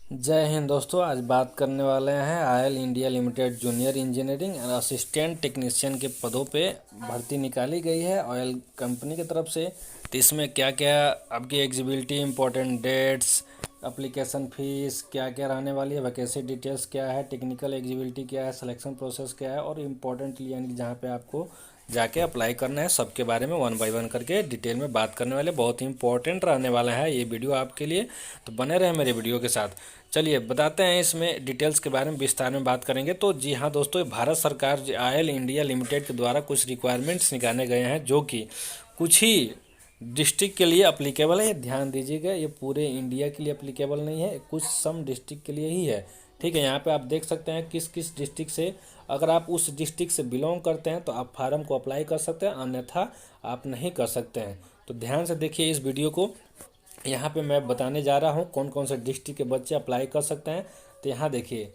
जय हिंद दोस्तों। आज बात करने वाले हैं oil India limited junior engineering और असिस्टेंट टेक्नीशियन के पदों पे भर्ती निकाली गई है ऑयल कंपनी की तरफ से। तो इसमें क्या क्या आपकी eligibility, important dates, application fees क्या क्या रहने वाली है, वैकेंसी डिटेल्स क्या है, टेक्निकल एलिजिबिलिटी क्या है, सिलेक्शन प्रोसेस क्या है और इम्पोर्टेंटली यानी कि जहाँ पे आपको जाके अप्लाई करना है, सबके बारे में वन बाय वन करके डिटेल में बात करने वाले। बहुत ही इंपॉर्टेंट रहने वाला है ये वीडियो आपके लिए, तो बने रहे मेरे वीडियो के साथ। चलिए बताते हैं इसमें डिटेल्स के बारे में, विस्तार में बात करेंगे। तो जी हाँ दोस्तों, भारत सरकार ऑयल इंडिया लिमिटेड के द्वारा कुछ रिक्वायरमेंट्स निकाले गए हैं जो कि कुछ ही डिस्ट्रिक्ट के लिए अप्लीकेबल है। ध्यान दीजिएगा, ये पूरे इंडिया के लिए अप्लीकेबल नहीं है, कुछ सम डिस्ट्रिक्ट के लिए ही है। ठीक है, यहाँ पे आप देख सकते हैं किस किस डिस्ट्रिक्ट से, अगर आप उस डिस्ट्रिक्ट से बिलोंग करते हैं तो आप फार्म को अप्लाई कर सकते हैं, अन्यथा आप नहीं कर सकते हैं। तो ध्यान से देखिए इस वीडियो को। यहाँ पे मैं बताने जा रहा हूँ कौन कौन से डिस्ट्रिक्ट के बच्चे अप्लाई कर सकते हैं। तो यहाँ देखिए,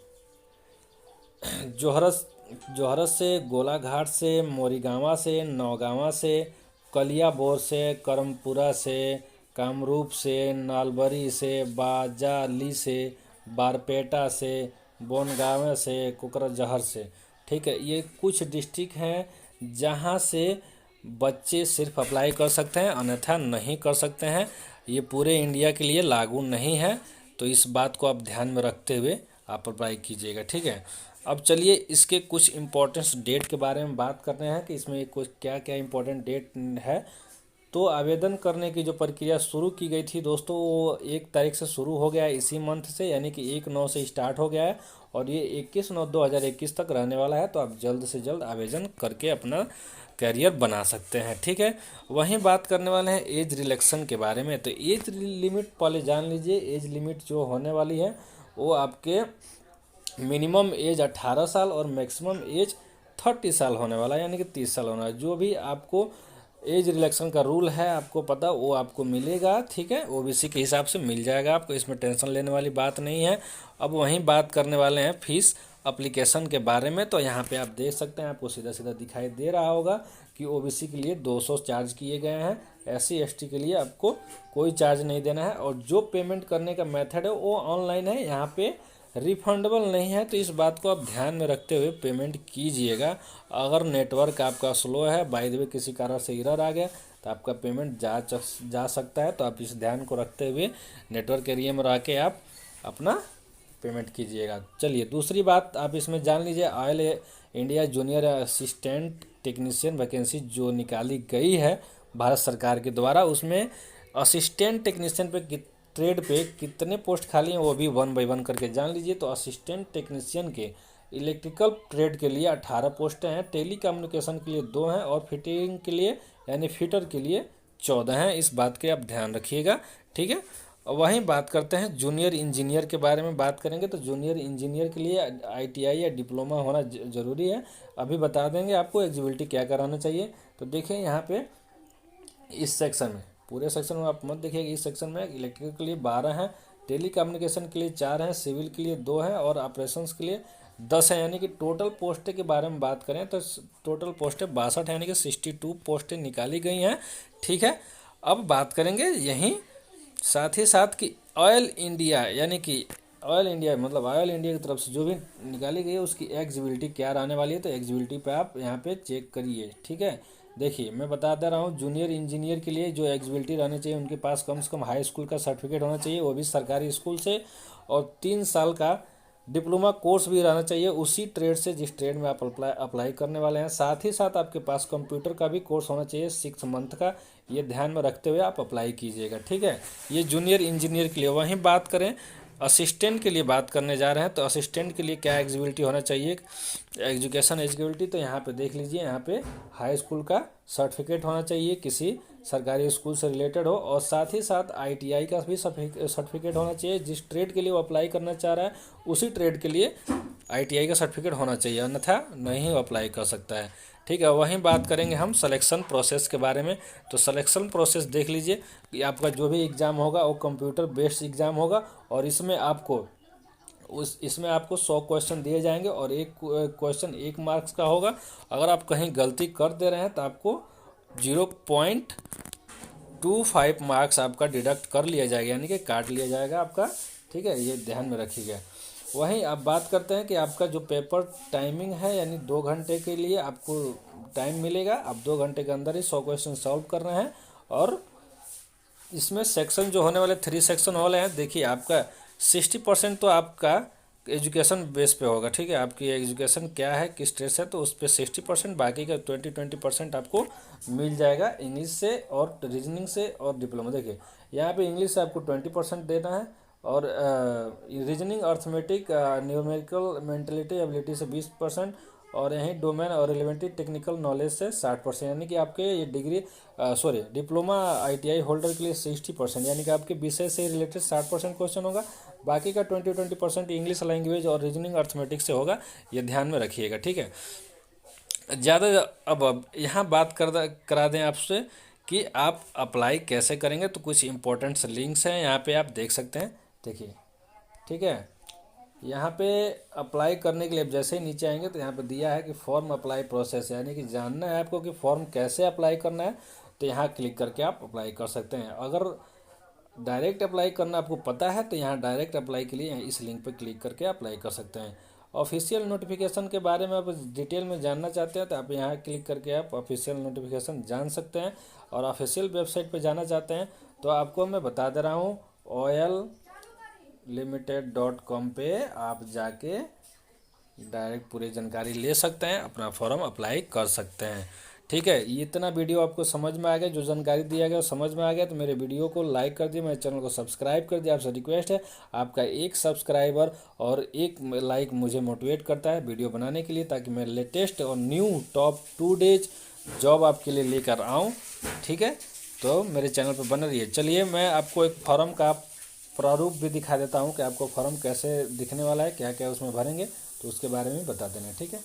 जोहरस जोहरस से, गोलाघाट से, मोरीगांवा से, नौगांवा से, कलियाबोर से, करमपुरा से, कामरूप से, नालबरी से, बाजाली से, बारपेटा से, बोनगांव से, कुकरजहर से। ठीक है, ये कुछ डिस्ट्रिक्ट हैं जहाँ से बच्चे सिर्फ अप्लाई कर सकते हैं, अन्यथा नहीं कर सकते हैं। ये पूरे इंडिया के लिए लागू नहीं है, तो इस बात को आप ध्यान में रखते हुए आप अप्लाई कीजिएगा। ठीक है, अब चलिए इसके कुछ इम्पोर्टेंट डेट के बारे में बात करते हैं कि इसमें कुछ क्या क्या इम्पोर्टेंट डेट है। तो आवेदन करने की जो प्रक्रिया शुरू की गई थी दोस्तों, वो 1 तारीख से शुरू हो गया है इसी मंथ से, यानी कि 1/9 से स्टार्ट हो गया है और ये 21/9/2021 तक रहने वाला है। तो आप जल्द से जल्द आवेदन करके अपना करियर बना सकते हैं। ठीक है, वहीं बात करने वाले हैं एज रिलैक्सन के बारे में। तो एज लिमिट पहले जान लीजिए। एज लिमिट जो होने वाली है वो आपके मिनिमम एज 18 साल और मैक्सिमम एज 30 साल होने वाला है, यानी कि 30 साल होना है। जो भी आपको एज रिलैक्सन का रूल है आपको पता, वो आपको मिलेगा। ठीक है, ओबीसी के हिसाब से मिल जाएगा आपको, इसमें टेंशन लेने वाली बात नहीं है। अब वहीं बात करने वाले हैं फीस एप्लीकेशन के बारे में। तो यहाँ पे आप देख सकते हैं, आपको सीधा सीधा दिखाई दे रहा होगा कि ओबीसी के लिए 200 चार्ज किए गए हैं, SC ST के लिए आपको कोई चार्ज नहीं देना है। और जो पेमेंट करने का मेथड है वो ऑनलाइन है, यहाँ पे रिफंडेबल नहीं है। तो इस बात को आप ध्यान में रखते हुए पेमेंट कीजिएगा। अगर नेटवर्क आपका स्लो है, बाय द वे किसी कारण से एरर आ गया, तो आपका पेमेंट जा सकता है। तो आप इस ध्यान को रखते हुए नेटवर्क एरिया में रह के आप अपना पेमेंट कीजिएगा। चलिए दूसरी बात आप इसमें जान लीजिए, oil India junior assistant technician vacancy जो निकाली गई है भारत सरकार के द्वारा, उसमें असिस्टेंट टेक्नीशियन पे ट्रेड पे कितने पोस्ट खाली हैं वो भी वन बाय वन करके जान लीजिए। तो असिस्टेंट टेक्नीशियन के इलेक्ट्रिकल ट्रेड के लिए 18 पोस्टें हैं, टेली कम्युनिकेशन के लिए 2 हैं और फिटिंग के लिए यानी फिटर के लिए 14 हैं। इस बात के आप ध्यान रखिएगा। ठीक है, वहीं बात करते हैं जूनियर इंजीनियर के बारे में बात करेंगे। तो जूनियर इंजीनियर के लिए ITI या डिप्लोमा होना ज़रूरी है। अभी बता देंगे आपको एलिजिबिलिटी क्या कराना चाहिए। तो देखिए यहाँ पे इस सेक्शन में, पूरे सेक्शन में आप मत देखिएगा, इस सेक्शन में इलेक्ट्रिकल के लिए 12 हैं, टेली कम्युनिकेशन के लिए 4 हैं, सिविल के लिए 2 हैं और ऑपरेशंस के लिए 10 हैं। यानी कि टोटल पोस्टें के बारे में बात करें तो टोटल पोस्टें 62 यानी कि 62 पोस्टें निकाली गई हैं। ठीक है, अब बात करेंगे यहीं साथ ही साथ कि ऑयल इंडिया यानी कि ऑयल इंडिया मतलब ऑयल इंडिया की तरफ से जो भी निकाली गई है उसकी एलिजिबिलिटी क्या रहने वाली है। तो एलिजिबिलिटी पे आप यहाँ पे चेक करिए। ठीक है, देखिए मैं बता दे रहा हूँ, जूनियर इंजीनियर के लिए जो एलिजिबिलिटी रहनी चाहिए, उनके पास कम से कम हाई स्कूल का सर्टिफिकेट होना चाहिए, वो भी सरकारी स्कूल से, और 3 साल का डिप्लोमा कोर्स भी रहना चाहिए उसी ट्रेड से जिस ट्रेड में आप अप्लाई करने वाले हैं। साथ ही साथ आपके पास कंप्यूटर का भी कोर्स होना चाहिए 6 मंथ का। ये ध्यान में रखते हुए आप अप्लाई कीजिएगा। ठीक है, ये जूनियर इंजीनियर के लिए। वहीं बात करें असिस्टेंट के लिए बात करने जा रहे हैं। तो असिस्टेंट के लिए क्या एलिजिबिलिटी होना चाहिए, एजुकेशन एलिजिबिलिटी। तो यहाँ पे देख लीजिए, यहाँ पे हाई स्कूल का सर्टिफिकेट होना चाहिए, किसी सरकारी स्कूल से रिलेटेड हो, और साथ ही साथ ITI का भी सर्टिफिकेट होना चाहिए। जिस ट्रेड के लिए वो अप्लाई करना चाह रहा है उसी ट्रेड के लिए ITI का सर्टिफिकेट होना चाहिए, अन्यथा नहीं वो अप्लाई कर सकता है। ठीक है, वहीं बात करेंगे हम सिलेक्शन प्रोसेस के बारे में। तो सिलेक्शन प्रोसेस देख लीजिए कि आपका जो भी एग्ज़ाम होगा वो कंप्यूटर बेस्ड एग्ज़ाम होगा, और इसमें आपको 100 क्वेश्चन दिए जाएंगे और एक क्वेश्चन 1 मार्क्स का होगा। अगर आप कहीं गलती कर दे रहे हैं तो आपको 0.25 मार्क्स आपका डिडक्ट कर लिया जाएगा, यानी कि काट लिया जाएगा आपका ठीक है, ये ध्यान में रखिएगा। वहीं अब बात करते हैं कि आपका जो पेपर टाइमिंग है, यानी 2 घंटे के लिए आपको टाइम मिलेगा। आप 2 घंटे के अंदर ही 100 क्वेश्चन सॉल्व कर रहे हैं। और इसमें सेक्शन जो होने वाले 3 सेक्शन वाले हैं, देखिए आपका 60% तो आपका एजुकेशन बेस पे होगा। ठीक है, आपकी एजुकेशन क्या है, किस स्टेट से, तो उस पर 60%, बाकी का 20% आपको मिल जाएगा इंग्लिश से और रीजनिंग से और डिप्लोमा। देखिए यहाँ पे इंग्लिश से आपको 20% देना है, और reasoning, arithmetic, numerical, mentality, ability से 20%, और यहीं डोमेन और रिलेवेंटी टेक्निकल नॉलेज से 60%, यानी कि आपके ये डिग्री डिप्लोमा ITI होल्डर के लिए 60%, यानी कि आपके विषय से रिलेटेड 60% क्वेश्चन होगा। बाकी का 20% इंग्लिश लैंग्वेज और रीजनिंग अर्थमेटिक्स से होगा। ये ध्यान में रखिएगा। ठीक है, ज़्यादा अब यहाँ बात करा दें आपसे कि आप अप्लाई कैसे करेंगे। तो कुछ इंपॉर्टेंट लिंक्स हैं, यहाँ पे आप देख सकते हैं। देखिए, ठीक है, यहाँ पे अप्लाई करने के लिए जैसे ही नीचे आएंगे तो यहाँ पे दिया है कि फॉर्म अप्लाई प्रोसेस, यानी कि जानना है आपको कि फॉर्म कैसे अप्लाई करना है। तो यहाँ क्लिक करके आप अप्लाई कर सकते हैं। अगर डायरेक्ट अप्लाई करना आपको पता है तो यहाँ डायरेक्ट अप्लाई के लिए इस लिंक पर क्लिक करके अप्लाई कर सकते हैं। ऑफिशियल नोटिफिकेशन के बारे में आप डिटेल में जानना चाहते हैं तो आप यहाँ क्लिक करके आप ऑफिशियल नोटिफिकेशन जान सकते हैं। और ऑफिशियल वेबसाइट पे जाना चाहते हैं तो आपको मैं बता दे रहा हूँ, oillimited.com पे आप जाके डायरेक्ट पूरी जानकारी ले सकते हैं, अपना फॉर्म अप्लाई कर सकते हैं। ठीक है, ये इतना वीडियो आपको समझ में आ गया, जो जानकारी दिया गया समझ में आ गया तो मेरे वीडियो को लाइक कर दिए, मेरे चैनल को सब्सक्राइब कर दिया। आपसे रिक्वेस्ट है, आपका एक सब्सक्राइबर और एक लाइक मुझे मोटिवेट करता है वीडियो बनाने के लिए, ताकि मैं लेटेस्ट और न्यू टॉप 2 डेज जॉब आपके लिए लेकर आऊँ। ठीक है, तो मेरे चैनल पर बने रहिए। चलिए मैं आपको एक फॉर्म का प्रारूप भी दिखा देता हूँ कि आपको फॉर्म कैसे दिखने वाला है, क्या क्या उसमें भरेंगे, तो उसके बारे में बता देना। ठीक है,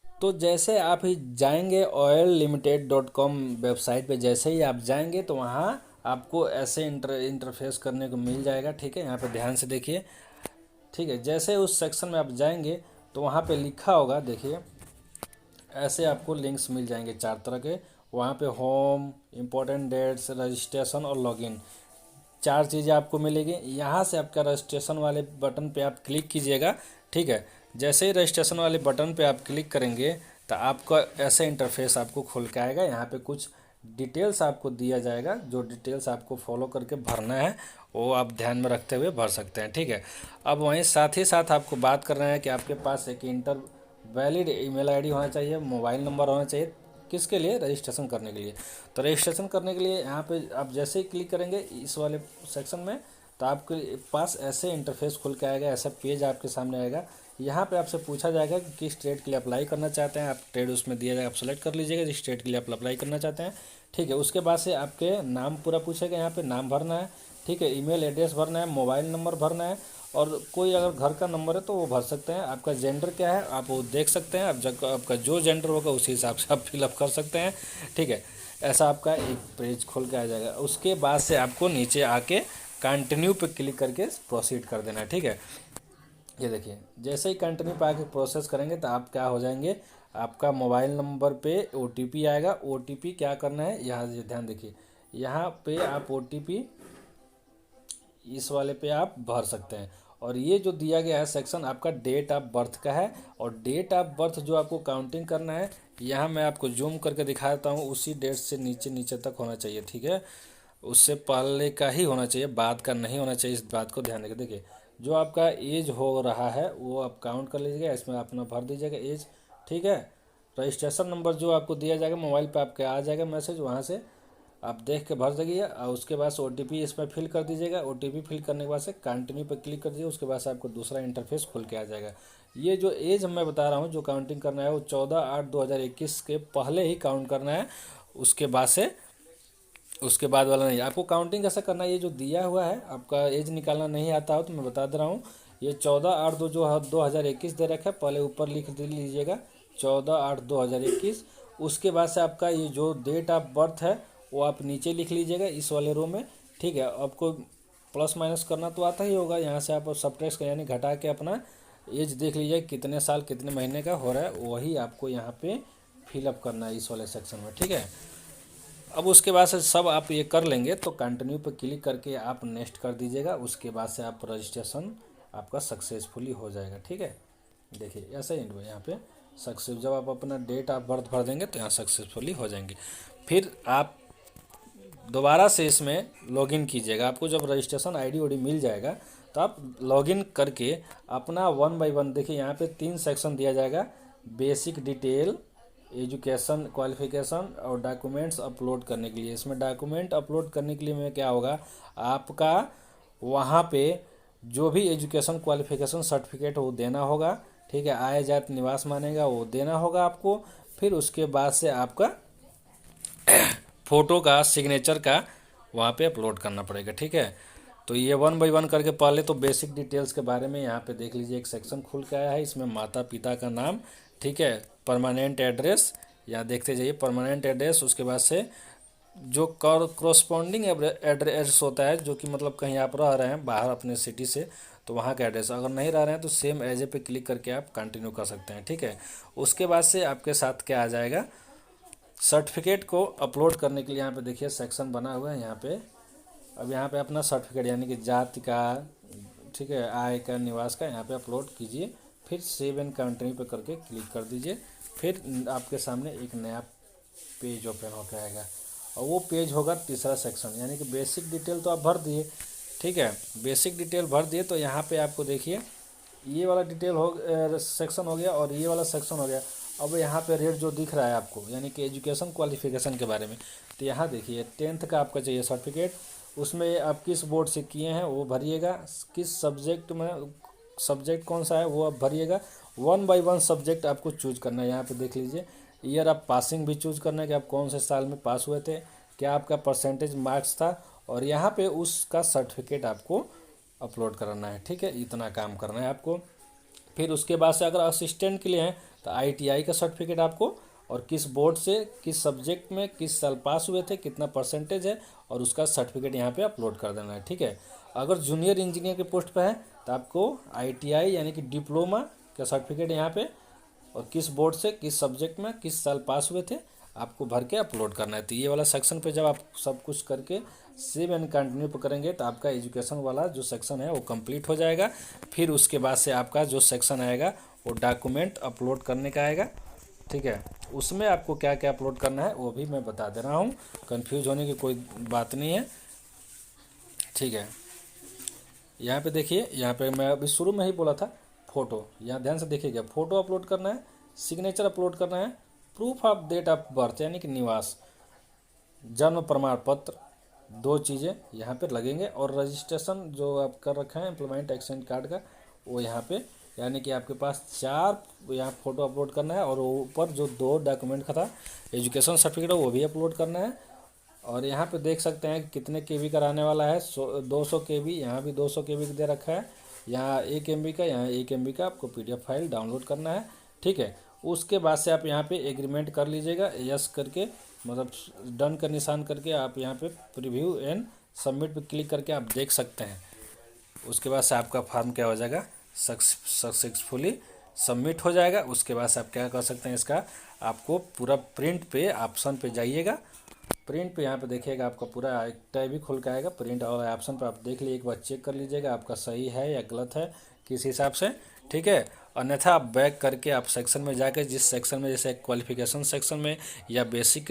तो जैसे आप ही जाएंगे oillimited.com वेबसाइट पे, जैसे ही आप जाएंगे तो वहाँ आपको ऐसे इंटरफेस करने को मिल जाएगा। ठीक है, यहाँ पे ध्यान से देखिए। ठीक है, जैसे उस सेक्शन में आप जाएंगे तो वहाँ पे लिखा होगा, देखिए ऐसे आपको लिंक्स मिल जाएंगे 4 तरह के। वहाँ पे होम, इम्पोर्टेंट डेट्स, रजिस्ट्रेशन और लॉगिन, 4 चीज़ें आपको मिलेगी। यहाँ से आपका रजिस्ट्रेशन वाले बटन पे आप क्लिक कीजिएगा। ठीक है, जैसे ही रजिस्ट्रेशन वाले बटन पे आप क्लिक करेंगे तो आपका ऐसा इंटरफेस आपको खुल के आएगा। यहाँ पे कुछ डिटेल्स आपको दिया जाएगा, जो डिटेल्स आपको फॉलो करके भरना है वो आप ध्यान में रखते हुए भर सकते हैं। ठीक है, अब वहीं साथ ही साथ आपको बात करना है कि आपके पास एक वैलिड ईमेल आईडी होना चाहिए, मोबाइल नंबर होना चाहिए। किसके लिए? रजिस्ट्रेशन करने के लिए। तो रजिस्ट्रेशन करने के लिए यहाँ पे आप जैसे ही क्लिक करेंगे इस वाले सेक्शन में तो आपके पास ऐसे इंटरफेस खुल के आएगा, ऐसा पेज आपके सामने आएगा। यहाँ पे आपसे पूछा जाएगा कि किस ट्रेड के लिए अप्लाई करना चाहते हैं। आप ट्रेड उसमें दिया जाएगा, आप सेलेक्ट कर लीजिएगा जिस ट्रेड के लिए आप अप्लाई करना चाहते हैं। ठीक है, उसके बाद से आपके नाम पूरा पूछेगा, यहाँ पे नाम भरना है। ठीक है, ईमेल एड्रेस भरना है, मोबाइल नंबर भरना है, और कोई अगर घर का नंबर है तो वो भर सकते हैं। आपका जेंडर क्या है आप वो देख सकते हैं। आपका जो जेंडर होगा उसी हिसाब से आप फिलअप कर सकते हैं। ठीक है, ऐसा आपका एक पेज खोल के आ जाएगा। उसके बाद से आपको नीचे आके कंटिन्यू पे क्लिक करके प्रोसीड कर देना है। ठीक है, ये देखिए जैसे ही कंटिन्यू पे आके प्रोसेस करेंगे तो आप क्या हो जाएंगे, आपका मोबाइल नंबर पे OTP आएगा। OTP क्या करना है, यहाँ ध्यान देखिए, यहाँ पे आप OTP इस वाले पे आप भर सकते हैं। और ये जो दिया गया है सेक्शन आपका डेट ऑफ बर्थ का है, और डेट ऑफ बर्थ जो आपको काउंटिंग करना है, यहाँ मैं आपको जूम करके दिखा देता हूँ, उसी डेट से नीचे नीचे तक होना चाहिए। ठीक है, उससे पहले का ही होना चाहिए, बाद का नहीं होना चाहिए। इस बात को ध्यान रखिए। देखिए जो आपका एज हो रहा है वो आप काउंट कर लीजिएगा, इसमें अपना भर दीजिएगा एज। ठीक है, रजिस्ट्रेशन नंबर जो आपको दिया जाएगा मोबाइल पे आपके आ जाएगा मैसेज, वहाँ से आप देख के भर दीजिए। और उसके बाद OTP इसमें फिल कर दीजिएगा। OTP फिल करने के बाद से कंटिन्यू पे क्लिक कर दीजिए। उसके बाद से आपको दूसरा इंटरफेस खुल के आ जाएगा। ये जो एज मैं बता रहा हूँ जो काउंटिंग करना है वो 14/8/2021 के पहले ही काउंट करना है। उसके बाद से उसके बाद वाला नहीं। आपको काउंटिंग कैसे करना है, ये जो दिया हुआ है आपका एज निकालना नहीं आता हो तो मैं बता दे रहा हूँ। ये 14/8 जो है 2021 दे रखा है, पहले ऊपर लिख दे लीजिएगा 14/8/2021। उसके बाद से आपका ये जो डेट ऑफ बर्थ है वो आप नीचे लिख लीजिएगा इस वाले रो में। ठीक है, आपको प्लस माइनस करना तो आता ही होगा, यहाँ से आप सब्ट्रैक्ट यानी घटा के अपना एज देख लीजिए कितने साल कितने महीने का हो रहा है, वही आपको यहाँ पे फिलअप करना है इस वाले सेक्शन में। ठीक है, अब उसके बाद से सब आप ये कर लेंगे तो कंटिन्यू पर क्लिक करके आप नेक्स्ट कर दीजिएगा। उसके बाद से आप रजिस्ट्रेशन आपका सक्सेसफुली हो जाएगा। ठीक है, देखिए ऐसा ही यहाँ पे सक्सेस, जब आप अपना डेट ऑफ बर्थ भर देंगे तो यहाँ सक्सेसफुली हो जाएंगे। फिर आप दोबारा से इसमें लॉगिन कीजिएगा। आपको जब रजिस्ट्रेशन आईडी वाईडी मिल जाएगा तो आप लॉगिन करके अपना 1 बाय 1, देखिए यहाँ पे 3 सेक्शन दिया जाएगा, बेसिक डिटेल, एजुकेशन क्वालिफिकेशन और डॉक्यूमेंट्स अपलोड करने के लिए। इसमें डॉक्यूमेंट अपलोड करने के लिए में क्या होगा, आपका वहाँ पे जो भी एजुकेशन क्वालिफिकेशन सर्टिफिकेट वो देना होगा। ठीक है, आय जात निवास मानेगा वो देना होगा आपको। फिर उसके बाद से आपका फ़ोटो का सिग्नेचर का वहाँ पे अपलोड करना पड़ेगा। ठीक है, तो ये 1 बाय 1 करके पहले तो बेसिक डिटेल्स के बारे में यहाँ पे देख लीजिए, एक सेक्शन खुल के आया है। इसमें माता पिता का नाम, ठीक है, परमानेंट एड्रेस, यहाँ देखते जाइए परमानेंट एड्रेस। उसके बाद से जो करस्पॉन्डिंग एड्रेस होता है, जो कि मतलब कहीं आप रह रहे हैं बाहर अपने सिटी से, तो वहाँ का एड्रेस। अगर नहीं रह रहे हैं तो सेम एज ए पे क्लिक करके आप कंटिन्यू कर सकते हैं। ठीक है, उसके बाद से आपके साथ क्या आ जाएगा, सर्टिफिकेट को अपलोड करने के लिए यहाँ पे देखिए सेक्शन बना हुआ है यहाँ पे। अब यहाँ पे अपना सर्टिफिकेट यानी कि जाति का, ठीक है, आय का, निवास का यहाँ पे अपलोड कीजिए। फिर सेव एंड कंटिन्यू पे करके क्लिक कर दीजिए। फिर आपके सामने एक नया पेज ओपन होकर आएगा और वो पेज होगा तीसरा सेक्शन, यानी कि बेसिक डिटेल तो आप भर दिए। ठीक है, बेसिक डिटेल भर दिए तो यहाँ पे आपको देखिए ये वाला डिटेल हो सेक्शन हो गया और ये वाला सेक्शन हो गया। अब यहाँ पे रेट जो दिख रहा है आपको, यानी कि एजुकेशन क्वालिफिकेशन के बारे में, तो यहाँ देखिए 10th का आपका चाहिए सर्टिफिकेट, उसमें आप किस बोर्ड से किए हैं वो भरिएगा, किस सब्जेक्ट में, सब्जेक्ट कौन सा है वो आप भरिएगा। 1 बाय 1 सब्जेक्ट आपको चूज करना है। यहाँ पे देख लीजिए ईयर आप पासिंग भी चूज करना है कि आप कौन से साल में पास हुए थे, क्या आपका परसेंटेज मार्क्स था, और यहाँ पे उसका सर्टिफिकेट आपको अपलोड कराना है। ठीक है, इतना काम करना है आपको। फिर उसके बाद से अगर असिस्टेंट के लिए हैं तो ITI का सर्टिफिकेट आपको, और किस बोर्ड से किस सब्जेक्ट में किस साल पास हुए थे, कितना परसेंटेज है, और उसका सर्टिफिकेट यहाँ पे अपलोड कर देना है। ठीक है, अगर जूनियर इंजीनियर के पोस्ट पे है तो आपको ITI यानी कि डिप्लोमा का सर्टिफिकेट यहाँ पे, और किस बोर्ड से किस सब्जेक्ट में किस साल पास हुए थे आपको भर के अपलोड करना है। तो ये वाला सेक्शन पे जब आप सब कुछ करके सेव एंड कंटिन्यू पर करेंगे तो आपका एजुकेशन वाला जो सेक्शन है वो कंप्लीट हो जाएगा। फिर उसके बाद से आपका जो सेक्शन आएगा वो डॉक्यूमेंट अपलोड करने का आएगा। ठीक है, उसमें आपको क्या क्या अपलोड करना है वो भी मैं बता दे रहा हूँ, कंफ्यूज होने की कोई बात नहीं है। ठीक है, यहाँ पे देखिए, यहाँ पे मैं अभी शुरू में ही बोला था फ़ोटो, यहाँ ध्यान से देखिएगा, फ़ोटो अपलोड करना है, सिग्नेचर अपलोड करना है, proof of date of birth यानी कि निवास, जन्म प्रमाण पत्र, 2 चीज़ें यहाँ पे लगेंगे, और रजिस्ट्रेशन जो आप कर रखे हैं एम्प्लॉयमेंट एक्सचेंज कार्ड का वो यहाँ पे, यानी कि आपके पास 4 यहाँ फ़ोटो अपलोड करना है, और ऊपर जो 2 डॉक्यूमेंट का था एजुकेशन सर्टिफिकेट वो भी अपलोड करना है। और यहाँ पे देख सकते हैं कितने KB का रहने वाला है, 200 KB, यहाँ भी 200 KB दे रखा है, यहाँ 1 MB का, यहाँ 1 MB का आपको PDF फाइल डाउनलोड करना है। ठीक है, उसके बाद से आप यहाँ पे एग्रीमेंट कर लीजिएगा, यस करके, मतलब डन का निशान करके आप यहाँ पे प्रीव्यू एंड सबमिट पे क्लिक करके आप देख सकते हैं। उसके बाद से आपका फॉर्म क्या हो जाएगा, सक्सेसफुली सबमिट हो जाएगा। उसके बाद से आप क्या कर सकते हैं, इसका आपको पूरा प्रिंट पे ऑप्शन पे जाइएगा, प्रिंट पे यहाँ पे देखिएगा आपका पूरा एक टैब भी खुल के आएगा, प्रिंट वाला ऑप्शन पर आप देख लीजिए, एक बार चेक कर लीजिएगा आपका सही है या गलत है किस हिसाब से। ठीक है, अन्यथा आप बैक करके आप सेक्शन में जाकर, जिस सेक्शन में, जैसे क्वालिफिकेशन सेक्शन में या बेसिक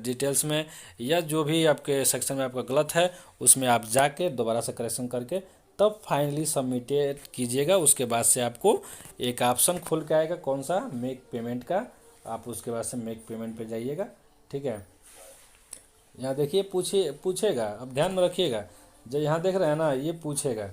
डिटेल्स में या जो भी आपके सेक्शन में आपका गलत है उसमें आप जाके दोबारा से करेक्शन करके तब फाइनली सबमिटेड कीजिएगा। उसके बाद से आपको एक ऑप्शन खुल के आएगा, कौन सा, मेक पेमेंट का, आप उसके बाद से मेक पेमेंट पे जाइएगा। ठीक है, यहाँ देखिए पूछेगा, अब ध्यान में रखिएगा, जब यहाँ देख रहे हैं ना, ये पूछेगा,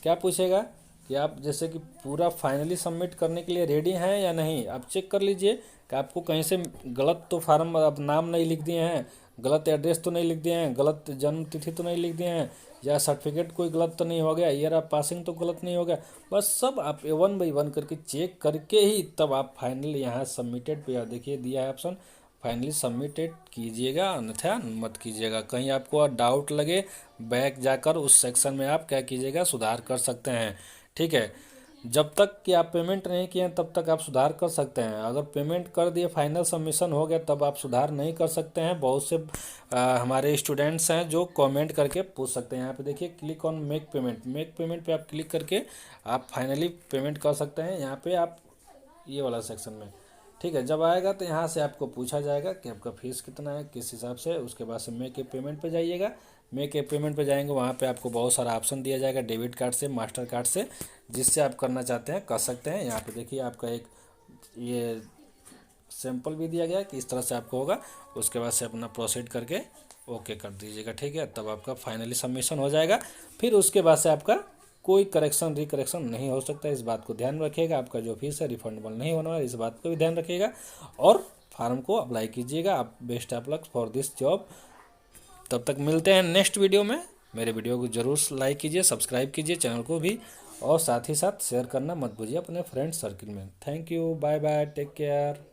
क्या पूछेगा कि आप जैसे कि पूरा फाइनली सबमिट करने के लिए रेडी हैं या नहीं। आप चेक कर लीजिए कि आपको कहीं से गलत तो फार्म, आप नाम नहीं लिख दिए हैं, गलत एड्रेस तो नहीं लिख दिए हैं, गलत जन्म तिथि तो नहीं लिख दिए हैं, या सर्टिफिकेट कोई गलत तो नहीं हो गया, ईयर ऑफ पासिंग तो गलत नहीं हो गया। बस सब आप 1 बाय 1 करके चेक करके ही तब आप फाइनली यहाँ सबमिटेड पे देखिए दिया है ऑप्शन, फाइनली सबमिटेड कीजिएगा, अन्यथा मत कीजिएगा। कहीं आपको डाउट लगे बैक जाकर उस सेक्शन में आप क्या कीजिएगा, सुधार कर सकते हैं। ठीक है, जब तक कि आप पेमेंट नहीं किए हैं तब तक आप सुधार कर सकते हैं। अगर पेमेंट कर दिए, फाइनल सबमिशन हो गया, तब आप सुधार नहीं कर सकते हैं। बहुत से हमारे स्टूडेंट्स हैं जो कमेंट करके पूछ सकते हैं। यहाँ पे देखिए, click on make payment, make payment पे आप क्लिक करके आप फाइनली पेमेंट कर सकते हैं। यहाँ पे आप ये वाला सेक्शन में, ठीक है, जब आएगा तो यहाँ से आपको पूछा जाएगा कि आपका फीस कितना है, किस हिसाब से। उसके बाद से मेक ए पेमेंट पे जाइएगा। मेक ए पेमेंट पे जाएंगे, वहाँ पे आपको बहुत सारा ऑप्शन दिया जाएगा, डेबिट कार्ड से, मास्टर कार्ड से, जिससे आप करना चाहते हैं कर सकते हैं। यहाँ पे देखिए आपका एक ये सैंपल भी दिया गया है कि इस तरह से आपको होगा। उसके बाद से अपना प्रोसीड करके ओके कर दीजिएगा, ठीक है, तब आपका फाइनली सबमिशन हो जाएगा। फिर उसके बाद से आपका कोई करेक्शन रिकरेक्शन नहीं हो सकता। इस बात को ध्यान रखिएगा। आपका जो फीस है रिफंडेबल नहीं होना है, इस बात को भी ध्यान रखिएगा। और फार्म को अप्लाई कीजिएगा। आप best of luck for this job. तब तक मिलते हैं नेक्स्ट वीडियो में। मेरे वीडियो को जरूर लाइक कीजिए, सब्सक्राइब कीजिए चैनल को भी, और साथ ही साथ शेयर करना मत भूलिए अपने फ्रेंड सर्किल में। Thank you, bye bye, take care.